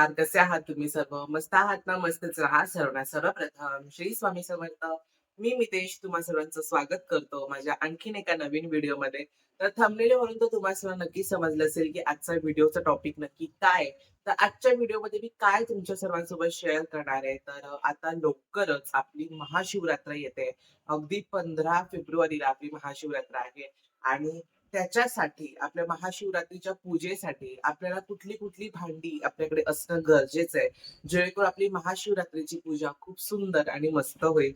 नमस्कार. कसे आहात तुम्ही सर्व? मस्त आहात ना? मस्तच राहा सर्वांना. सर्वप्रथम श्री स्वामी समर्थ. मी मितेश तुम्हा सर्वांचं स्वागत करतो माझ्या आणखीन एका नवीन व्हिडिओमध्ये. तर थंबनेलवरून तर तुम्हा सर्वांना नक्की समजलं असेल, की आजचा व्हिडिओचा टॉपिक नक्की काय आहे? तर आजच्या व्हिडिओमध्ये मी काय तुमच्या सर्वांसोबत शेअर करणार आहे. तर आता लवकरच आपली महाशिवरात्र येते. अगदी 15 फेब्रुवारीला आपली महाशिवरात्र आहे आणि त्याच्यासाठी आपल्या महाशिवरात्रीच्या पूजेसाठी आपल्याला कुठली-कुठली भांडी आपल्याकडे असणं गरजेचं आहे. जेणेकरून आपली महाशिवरात्रीची पूजा खूप सुंदर आणि मस्त होईल.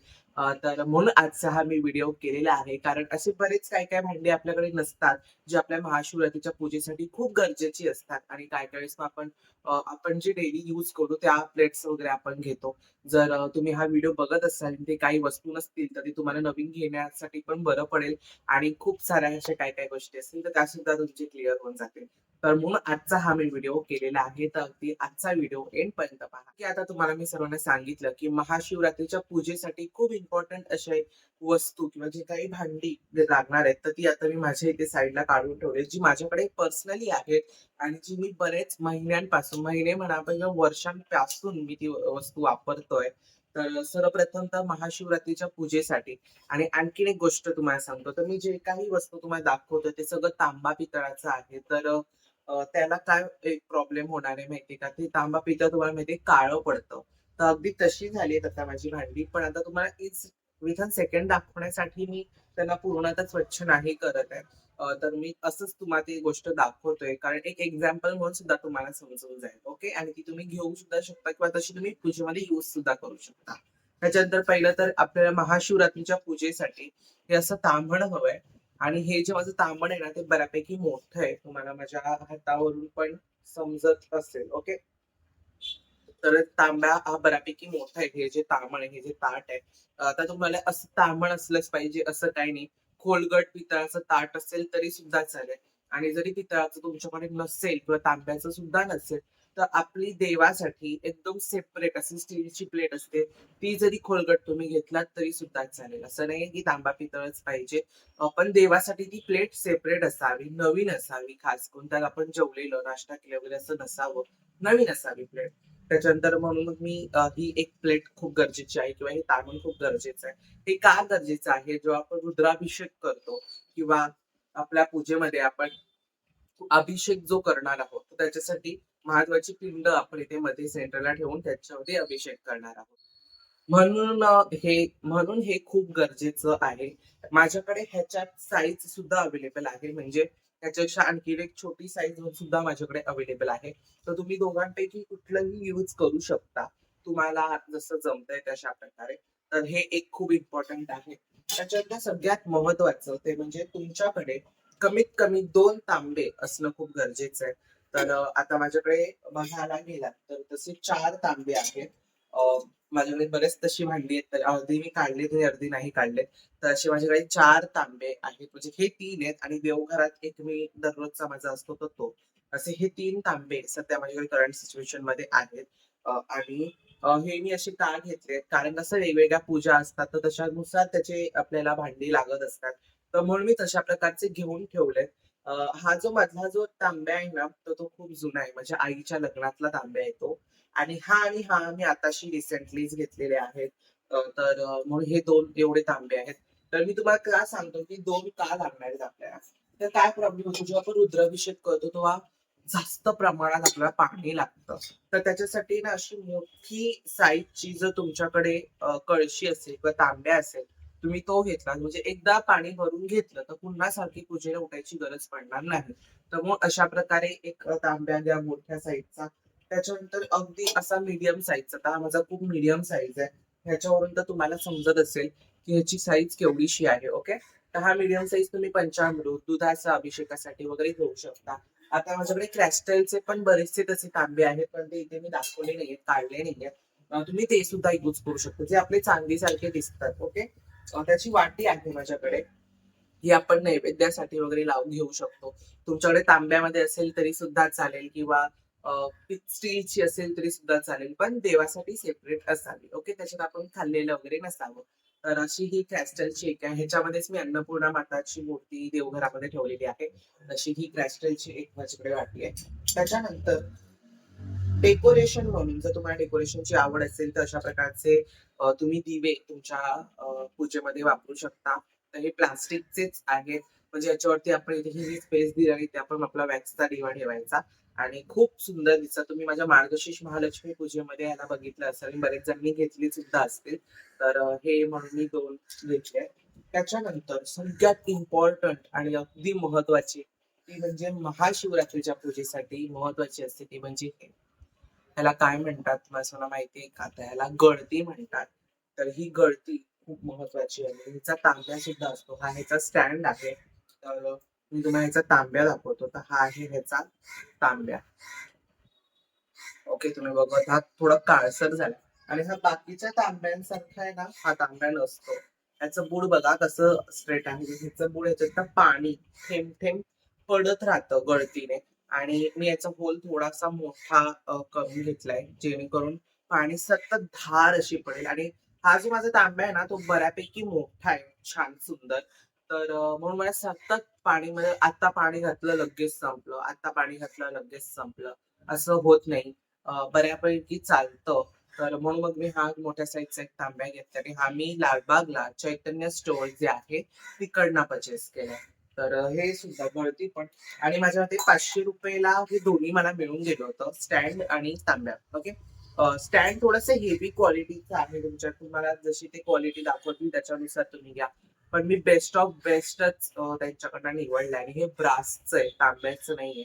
तर म्हणून आजचा हा मी व्हिडिओ केलेला आहे. कारण असे बरेच काही-काही भांडी आपल्याकडे नसतात, जे आपल्या महाशिवरात्रीच्या पूजेसाठी खूप गरजेची असतात आणि काही-काही वेळेस आपण जे डेली यूज करू त्या प्लेट्स वगैरे आपण घेतो. जर तुम्ही हा व्हिडिओ बघत असाल आणि ते काही वस्तू नसतील, तर ते तुम्हाला नवीन घेण्यासाठी पण बरं पडेल. आणि खूप साऱ्या अशा काही गोष्टी असतील तर त्यासुद्धा तुमचे क्लिअर होऊन जातील. तर म्हणून आजचा हा मी व्हिडिओ केलेला आहे. तर अगदी आजचा व्हिडिओ एंडपर्यंत पहा. की आता तुम्हाला मी सर्वांना सांगितलं, की महाशिवरात्रीच्या पूजेसाठी खूप इम्पोर्टंट असे वस्तू किंवा जे काही भांडी जे लागणार आहेत, तर ती आता मी माझ्या इथे साईडला काढून ठेवली, जी माझ्याकडे पर्सनली आहेत आणि जी मी बरेच महिन्यांपासून, महिने म्हणा किंवा वर्षांपासून मी ती वस्तू वापरतोय. तर सर्वप्रथम तर महाशिवरात्रीच्या पूजेसाठी आणि आणखीन एक गोष्ट तुम्हाला सांगतो, तर मी जे काही वस्तू तुम्हाला दाखवतोय ते सगळं तांबा पितळाचं आहे. तर त्याला काय एक प्रॉब्लेम होणार आहे माहिती का? ते तांबा पितळ तुम्हाला माहिती आहे काळं पडतं. तर अगदी तशी झाली आहेत आता माझी भांडी. पण आता तुम्हाला विथिन सेकंड दाखवण्यासाठी मी त्यांना पूर्णतः स्वच्छ नाही करत आहे. तर मी असंच तुम्हाला ती गोष्ट दाखवतोय. कारण एक एक्झाम्पल म्हणून सुद्धा तुम्हाला समजून जाईल. ओके. आणि ती तुम्ही घेऊ सुद्धा शकता किंवा तशी तुम्ही पूजेमध्ये यूज सुद्धा करू शकता. त्याच्यानंतर पहिलं तर आपल्याला महाशिवरात्रीच्या पूजेसाठी हे असं तांबण हवंय आणि हे जे माझं तांबण आहे ना, ते बऱ्यापैकी मोठं आहे. तुम्हाला माझ्या हातावरून पण समजत असेल. ओके. तर तांब्या हा बऱ्यापैकी मोठा आहे. हे जे तांबण आहे, हे जे ताट आहे. आता तुम्हाला असं तांबण असलंच पाहिजे असं काही नाही. खोलगट पितळाचं ताट असेल तरी सुद्धा चालेल आणि जरी पितळाचं तुमच्याकडे नसेल किंवा तांब्याचं सुद्धा नसेल, तर आपली देवासाठी एकदम सेपरेट अशी स्टीलची प्लेट असते. ती जरी खोलगट तुम्ही घेतलात तरी सुद्धा चालेल. असं नाहीये की तांबा पितळच पाहिजे. पण देवासाठी ती प्लेट सेपरेट असावी, नवीन असावी खास करून. त्यात आपण जेवलेलं, नाश्ता केला वगैरे असं नसावं. नवीन असावी प्लेट. त्याच्यानंतर म्हणून मग मी ही एक प्लेट खूप गरजेची आहे किंवा हे तांदूळ खूप गरजेचं आहे. हे का गरजेचं आहे? जेव्हा आपण रुद्राभिषेक करतो किंवा आपल्या पूजेमध्ये आपण अभिषेक जो करणार आहोत, तर त्याच्यासाठी महत्वाची पिंड आपण इथे मध्ये सेंटरला ठेवून त्याच्यामध्ये अभिषेक करणार आहोत. म्हणून हे खूप गरजेचं आहे. माझ्याकडे ह्याच्यात साईज सुद्धा अवेलेबल आहे. म्हणजे ह्याच्यापेक्षा आणखी एक छोटी साईज सुद्धा माझ्याकडे अवेलेबल आहे. तर तुम्ही दोघांपैकी कुठलंही यूज करू शकता. तुम्हाला जसं जमतंय तशा प्रकारे. तर हे एक खूप इम्पोर्टंट आहे. त्याच्यातलं सगळ्यात महत्वाचं ते म्हणजे तुमच्याकडे कमीत कमी 2 तांबे असणं खूप गरजेचं आहे. तर आता माझ्याकडे बघायला गेलात तर तसे 4 तांबे आहेत. माझ्याकडे बरेच तशी भांडी आहेत, तर अर्धी मी काढलीत आणि अर्धी नाही काढलेत. तर असे माझ्याकडे 4 तांबे आहेत. म्हणजे हे 3 आहेत आणि देवघरात एक मी दररोजचा माझा असतो तर तो. असे हे 3 तांबे सध्या माझ्याकडे करंट सिच्युएशनमध्ये आहेत. आणि हे मी असे का घेतलेत, कारण कसं वेगवेगळ्या पूजा असतात, तर त्याच्यानुसार त्याचे आपल्याला भांडी लागत असतात. तर म्हणून मी तशा प्रकारचे घेऊन ठेवलेत. हा जो मधला जो तांब्या आहे ना, तर तो खूप जुना आहे. माझ्या आईच्या लग्नातला तांब्या आहे तो. आणि हा मी आताशी रिसेंटलीच घेतलेले आहेत. तर म्हणून हे 2 एवढे तांबे आहेत. तर मी तुम्हाला का सांगतो, की 2 का लागणार आहेत आपल्याला? तर काय प्रॉब्लेम होतो, जेव्हा आपण रुद्राभिषेक करतो, तेव्हा जास्त प्रमाणात आपल्याला पाणी लागतं. तर त्याच्यासाठी ना अशी मोठी साइजची जर तुमच्याकडे कळशी असेल किंवा तांब्या असेल, तुम्ही तो घेतला म्हणजे एकदा पाणी भरून घेतलं, तर पुन्हा सारखी पूजेला उठायची गरज पडणार नाही. तर मग अशा प्रकारे एक तांब्या घ्या मोठ्या साइजचा. त्याच्यानंतर अगदी असा मीडियम साईजचा. आता हा माझा खूप मीडियम साईज आहे. ह्याच्यावरून तर तुम्हाला समजत असेल, की ह्याची साईज केवढीशी आहे. ओके. तर हा मीडियम साईज तुम्ही पंचामृत, दुधाचा अभिषेकासाठी वगैरे घेऊ शकता. आता माझ्याकडे क्रिस्टलचे पण बरेचसे तसे तांबे आहेत, पण ते इथे मी दाखवले नाहीयेत, काढले नाहीयेत. तुम्ही ते सुद्धा यूज करू शकता, जे आपले चांदीसारखे दिसतात. ओके. त्याची वाटी आहे माझ्याकडे. ही आपण नैवेद्यासाठी वगैरे लावून घेऊ शकतो. तुमच्याकडे तांब्यामध्ये असेल तरी सुद्धा चालेल किंवा स्टीलची असेल तरी सुद्धा चालेल, पण देवासाठी सेपरेट असावी. ओके. त्याच्यात आपण खाल्लेलं वगैरे नसावं. तर अशी ही क्रिस्टलची एक आहे. ह्याच्यामध्येच मी अन्नपूर्णा माताची मूर्ती देवघरामध्ये ठेवलेली आहे. अशी ही क्रिस्टलची एक माझ्याकडे वाटी आहे. त्याच्यानंतर डेकोरेशन म्हणून जर तुम्हाला डेकोरेशनची आवड असेल तर अशा प्रकारचे तुम्ही दिवे तुमच्या पूजेमध्ये वापरू शकता. तर हे प्लास्टिकचेच आहेत. म्हणजे याच्यावरती आपण इथे ही जी स्पेस दिलेली त्या आपण आपला वॅक्सचा दिवा ठेवायचा आणि खूप सुंदर दिसतात. तुम्ही माझ्या मार्गशीर्ष महालक्ष्मी पूजेमध्ये ह्याला बघितलं असेल आणि बरेच जणांनी घेतली सुद्धा असतील. तर हे म्हणून मी 2 घेतले. त्याच्यानंतर सगळ्यात इम्पोर्टंट आणि अगदी महत्त्वाची ती म्हणजे महाशिवरात्रीच्या पूजेसाठी महत्त्वाची असते ती म्हणजे हे. ह्याला काय म्हणतात मला माहितीये का? तर ह्याला गळती म्हणतात. तर ही गळती खूप महत्वाची आहे. हिचा तांब्या सुद्धा असतो. हा ह्याचा स्टँड आहे. तर मी तुम्हाला ह्याचा तांब्या दाखवतो. तर हा आहे ह्याचा तांब्या. ओके, तुम्ही बघत आहात थोडा काळसर झाला आणि हा बाकीच्या तांब्यांसारखा आहे ना, हा तांब्या नसतो. ह्याचं बुड बघा कसं स्ट्रेट आहे. ह्याचं बुड ह्याच्यात पाणी थेंब थेंब पडत राहतं गळतीने आणि मी याचा होल थोडासा मोठा करून घेतलाय जेणेकरून पाणी सतत धार अशी पडेल आणि हा जो माझा तांब्या आहे ना, तो बऱ्यापैकी मोठा आहे, छान सुंदर. तर म्हणून मला सतत पाणी म्हणजे आता पाणी घातलं लगेच संपलं, आता पाणी घातलं लगेच संपलं, असं होत नाही. बऱ्यापैकी चालतं. तर म्हणून मग मी हा मोठ्या साईजचा एक तांब्या घेतला आणि हा मी लालबागला चैतन्य स्टोअर जे आहे तिकडनं परचेस केलाय. तर हे सुद्धा गळती पण आणि माझ्या मते ₹500 ला हे दोन्ही मला मिळून गेलं होतं, स्टँड आणि तांब्या. ओके. स्टँड थोडंसं हेवी क्वालिटीचं आहे. तुमच्या तुम्हाला जशी ते क्वालिटी दाखवतील त्याच्यानुसार तुम्ही घ्या. पण मी बेस्ट ऑफ बेस्टच त्यांच्याकडनं निवडलं आणि हे ब्रासचं आहे, तांब्याचं नाहीये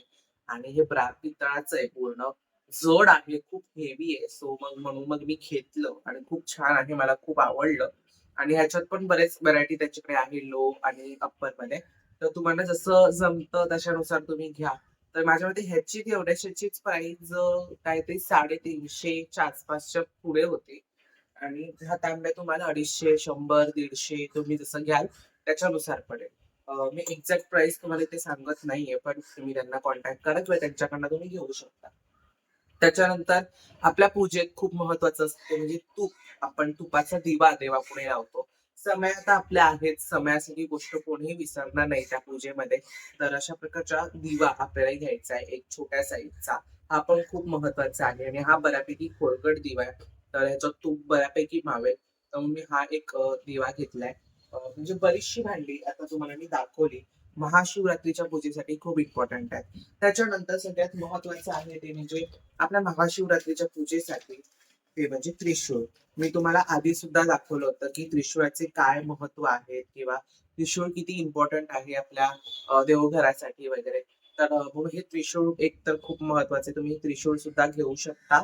आणि हे पितळाचं आहे पूर्ण. जड आहे, खूप हेवी आहे. सो मग म्हणून मग मी घेतलं आणि खूप छान आहे. मला खूप आवडलं आणि ह्याच्यात पण बरेच व्हरायटी त्याच्याकडे आहे लो आणि अप्परमध्ये. तर तुम्हाला जसं जमतं तशानुसार तुम्ही घ्या. तर माझ्या मते ह्याची तेवढ्याशाचीच प्राईस काहीतरी 350च्या आसपासच्या पुढे होती आणि हा तांब्या तुम्हाला 250, 100, 150 तुम्ही जसं घ्याल त्याच्यानुसार पडेल. मी एक्झॅक्ट प्राईस तुम्हाला इथे सांगत नाहीये, पण तुम्ही त्यांना कॉन्टॅक्ट करा किंवा त्यांच्याकडनं तुम्ही घेऊ शकता. त्याच्यानंतर आपल्या पूजेत खूप महत्वाचं असतं म्हणजे तूप. आपण तुपाचा दिवा देवापुढे लावतो. समय आता आपल्या आहेत. समयासाठी गोष्ट कोणीही विसरणार नाही त्या पूजेमध्ये. तर अशा प्रकारचा दिवा आपल्याला घ्यायचा आहे, एक छोट्या साईजचा. हा पण खूप महत्वाचा आहे आणि हा बऱ्यापैकी खोलगट दिवा आहे. तर ह्याच्यात तूप बऱ्यापैकी मावेल. तर मी हा एक दिवा घेतलाय. म्हणजे बरीचशी भांडी आता तुम्हाला मी दाखवली. महाशिवरात्रीच्या पूजेसाठी खूप इम्पॉर्टंट आहे. त्याच्यानंतर सगळ्यात महत्वाचं आहे ते म्हणजे आपल्या महाशिवरात्रीच्या पूजेसाठी ते म्हणजे त्रिशूळ. मी तुम्हाला आधी सुद्धा दाखवलं होतं, की त्रिशूळाचे काय महत्व आहे किंवा त्रिशूळ किती इम्पॉर्टंट आहे आपल्या देवघरासाठी वगैरे. तर म्हणून हे त्रिशूळ एक तर खूप महत्वाचं आहे. तुम्ही त्रिशूळ सुद्धा घेऊ शकता.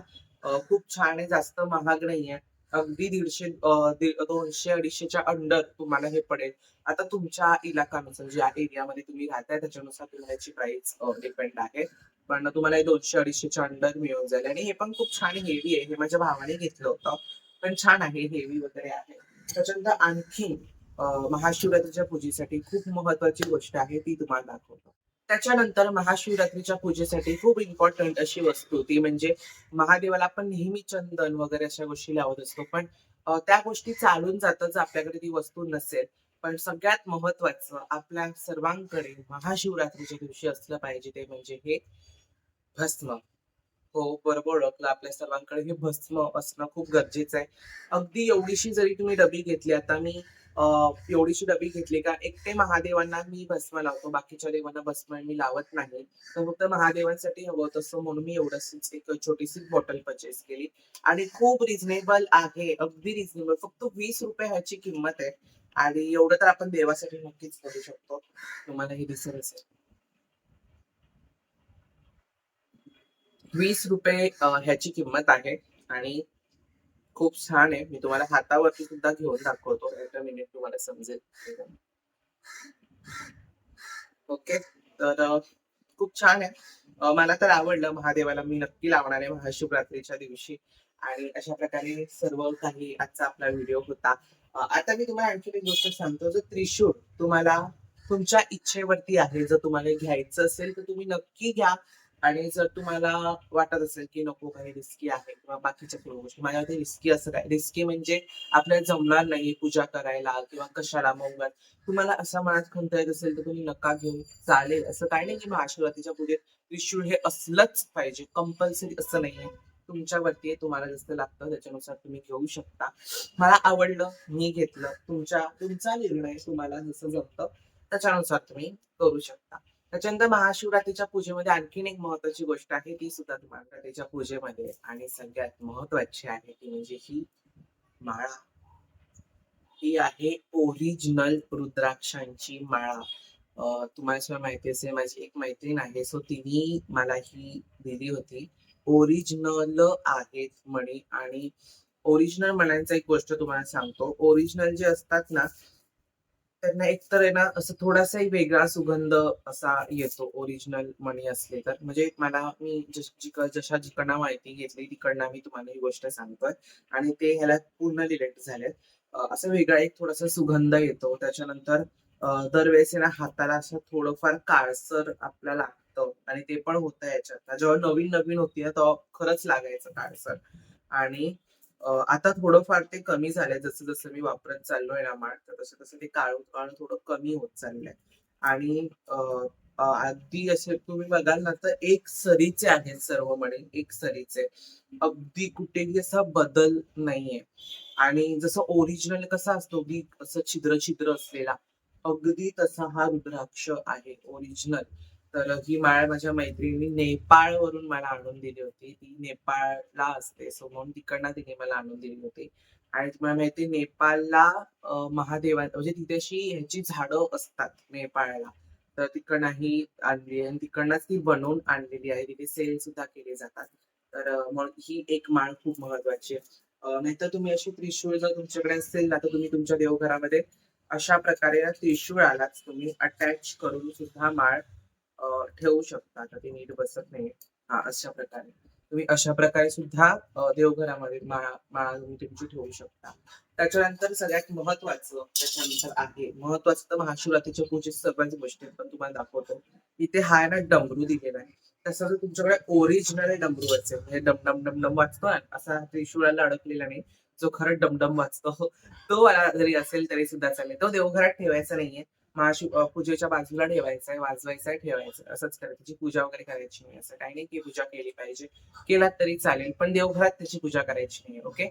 खूप छान आहे, जास्त महाग नाहीये. अगदी 200-250च्या अंडर तुम्हाला हे पडेल. आता तुमच्या इलाकानुसार ज्या एरियामध्ये तुम्ही राहताय त्याच्यानुसार तुम्हाला याची प्राइस डिपेंड आहे. पण तुम्हाला हे 200-250च्या अंडर मिळून जाईल आणि हे पण खूप छान हेवी आहे. हे माझ्या भावाने घेतलं होतं. पण छान आहे, हेवी वगैरे आहे. त्याच्यानंतर आणखीन महाशिवरात्रीच्या पूजेसाठी खूप महत्वाची गोष्ट आहे ती तुम्हाला दाखवतो. त्याच्यानंतर महाशिवरात्रीच्या पूजेसाठी खूप इम्पॉर्टंट अशी वस्तू ती म्हणजे महादेवाला आपण नेहमी चंदन वगैरे अशा गोष्टी लावत असतो. पण त्या गोष्टी चालून जातात जर आपल्याकडे ती वस्तू नसेल. पण सगळ्यात महत्वाचं आपल्या सर्वांकडे महाशिवरात्रीच्या दिवशी असलं पाहिजे ते म्हणजे हे भस्म. हो, बरोबर ओळखलं. आपल्या सर्वांकडे हे भस्म असणं खूप गरजेचं आहे. अगदी एवढीशी जरी तुम्ही डबी घेतली, आता मी अ, एवढीशी डबी घेतली का एकटे महादेवांना मी भस्म लावतो, बाकीच्या देवांना भस्म मी लावत नाही. तर फक्त महादेवांसाठी हवं तसं म्हणून मी एवढीशीच एक छोटीशी बॉटल परचेस केली आणि खूप रिझनेबल आहे, अगदी रिझनेबल. फक्त ₹20 ह्याची किंमत आहे आणि एवढं तर आपण देवासाठी नक्कीच करू शकतो. तुम्हाला हे दिसेल असेल. ₹20 ह्याची किंमत आहे आणि खूप छान आहे. मी तुम्हाला हातावरती सुद्धा घेऊन दाखवतो. एका मिनिट तुम्हाला समजेल. ओके. तर खूप छान आहे. मला तर आवडलं. महादेवाला मी नक्की लावणार आहे महाशिवरात्रीच्या दिवशी आणि अशा प्रकारे सर्व काही आजचा आपला व्हिडिओ होता. आता मी तुम्हाला आणखीन एक गोष्ट सांगतो. जर त्रिशूळ तुम्हाला तुमच्या इच्छेवरती आहे. जर तुम्हाला घ्यायचं असेल तर तुम्ही नक्की घ्या. आणि जर तुम्हाला वाटत असेल की नको काही रिस्की आहे किंवा बाकीच्या सर्व गोष्टी माझ्या मते रिस्की असं काय रिस्की म्हणजे आपल्याला जमणार नाही पूजा करायला किंवा कशाला मग उगाच तुम्हाला असा मनात खंत येत असेल तर तुम्ही नका घेऊ चालेल असं काही नाही की महाशिवरात्रीच्या पूजेत त्रिशूळ हे असलंच पाहिजे कंपल्सरी असं नाहीये तुमच्यावरती आहे तुम्हाला जसं लागतं त्याच्यानुसार तुम्ही घेऊ शकता मला आवडलं मी घेतलं तुमचा निर्णय तुम्हाला जसं जमतं त्याच्यानुसार तुम्ही करू शकता त्याच्यानंतर महाशिवरात्रीच्या पूजेमध्ये आणखीन एक महत्वाची गोष्ट आहे ती सुद्धा तुम्हाला त्याच्या पूजेमध्ये आणि सगळ्यात महत्वाची आहे ती म्हणजे ही माळा ही आहे ओरिजिनल रुद्राक्षांची माळा तुम्हाला सुद्धा माहिती असेल माझी एक मैत्रीण आहे सो तिने मला ही दिली होती ओरिजिनल आहेत म्हणे आणि ओरिजिनल मण्यांचा एक गोष्ट तुम्हाला सांगतो ओरिजिनल जे असतात ना त्यांना एकतर आहे ना असं थोडासाही वेगळा सुगंध असा येतो ओरिजिनल मणी असले तर म्हणजे मला मी जशा जिकडनं माहिती घेतली तिकडनं मी तुम्हाला ही गोष्ट सांगतोय आणि ते ह्याला पूर्ण रिलेट झालेत असं वेगळा एक थोडासा सुगंध येतो त्याच्यानंतर दरवेळेस आहे ना हाताला असं थोडंफार काळसर आपल्याला लागतं आणि ते पण होतं याच्यात जेव्हा नवीन नवीन होती ना तेव्हा खरंच लागायचं काळसर आणि आता थोडंफार ते कमी झालंय जसं-जसं मी वापरत चाललोय ना माळ, तर तसं-तसं ते काळं-काळं थोडं कमी होत चाललंय. आणि अ, अ, अगदी असे तुम्ही बघाल ना, तर एकसरीचे आहेत सर्व मणी, एकसरीचे. अगदी कुठेही असा बदल नाहीये. आणि जसं ओरिजिनल कसा असतो, की असं छिद्र-छिद्र असलेला, अगदी तसा हा रुद्राक्ष आहे ओरिजिनल. तर ही माळ माझ्या मैत्रिणीने नेपाळवरून मला आणून दिली होती. ती नेपाळला असते. सो म्हणून तिकडनं तिने मला आणून दिली होती. आणि तुम्हाला माहिती आहे नेपाळला महादेवा म्हणजे तिथे अशी ह्याची झाडं असतात नेपाळला. तर तिकडनं ही आणली आणि तिकडनंच ती बनवून आणलेली आहे. तिथे सेल सुद्धा केले जातात. तर मग ही एक माळ खूप महत्वाची आहे. नाहीतर तुम्ही अशी त्रिशूळ जर तुमच्याकडे असेल ना, तर तुम्ही तुमच्या देवघरामध्ये अशा प्रकारे ना त्रिशूळालाच तुम्ही अटॅच करून सुद्धा माळ ठेवू शकता. आता ती नीट बसत नाहीये. हां, अशा प्रकारे. तुम्ही अशा प्रकारे सुद्धा देवघरामध्ये माळा माळा तुम्ही तुमची ठेवू शकता. त्याच्यानंतर सगळ्यात महत्त्वाचं त्याच्यानंतर आहे, महत्त्वाचं तर महाशिवरात्रीच्या पूजेत सर्वच गोष्टी आहेत, पण तुम्हाला दाखवतो. इथे हा आहे ना डमरू दिलेला आहे. तसं जर तुमच्याकडे ओरिजिनल डमरू असेल, म्हणजे डम डम वाजतो ना, असा त्रिशूळाला अडकलेला नाही, जो खरं डमडम वाजतो, तो वाला जरी असेल तरी सुद्धा चालेल. तो देवघरात ठेवायचा नाहीये. पूजेच्या बाजूला ठेवायचंय, वाजवायचंय, ठेवायचं. असंच करायचं. त्याची पूजा वगैरे करायची नाही. असं काही नाही की पूजा केली पाहिजे. केलात तरी चालेल, पण देवघरात त्याची पूजा करायची नाही. ओके.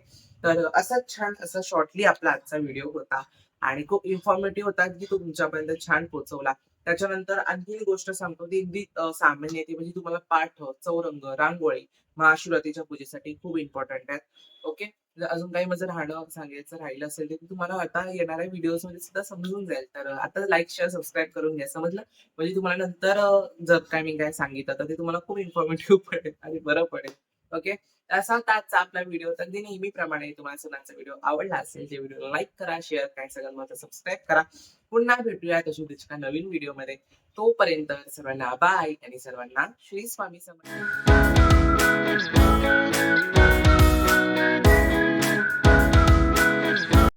तर असाच छान असा शॉर्टली आपला आजचा व्हिडिओ होता आणि खूप इन्फॉर्मेटिव्ह होता, की तो तुमच्यापर्यंत छान पोहोचवला. त्याच्यानंतर आणखी एक गोष्ट सांगतो, ती अगदी सामान्य आहे. ती म्हणजे तुम्हाला पाठ, चौरंग, रांगोळी महाशिवरात्रीच्या पूजेसाठी खूप इम्पोर्टंट आहेत. ओके. जर अजून काही माझं राहणं सांगायचं राहिलं असेल, तर ते तुम्हाला आता येणाऱ्या व्हिडिओजमध्ये सुद्धा समजून जाईल. तर आता लाईक, शेअर, सबस्क्राईब करून घ्या. समजलं? म्हणजे तुम्हाला नंतर जर काय मी काय सांगितलं, तर ते तुम्हाला खूप इन्फॉर्मेटिव्ह पडेल आणि बरं पडेल. ओके. असा होता आजचा आपला व्हिडिओ. तर अगदी नेहमीप्रमाणे तुम्हाला सणांचा व्हिडिओ आवडला असेल, जे व्हिडिओला लाईक करा, शेअर करा, सगळ्यात महत्त्वाचं सबस्क्राईब करा. पुन्हा भेटूया तशाच एका नवीन व्हिडिओमध्ये. तोपर्यंत सर्वांना बाय आणि सर्वांना श्री स्वामी समर्थ.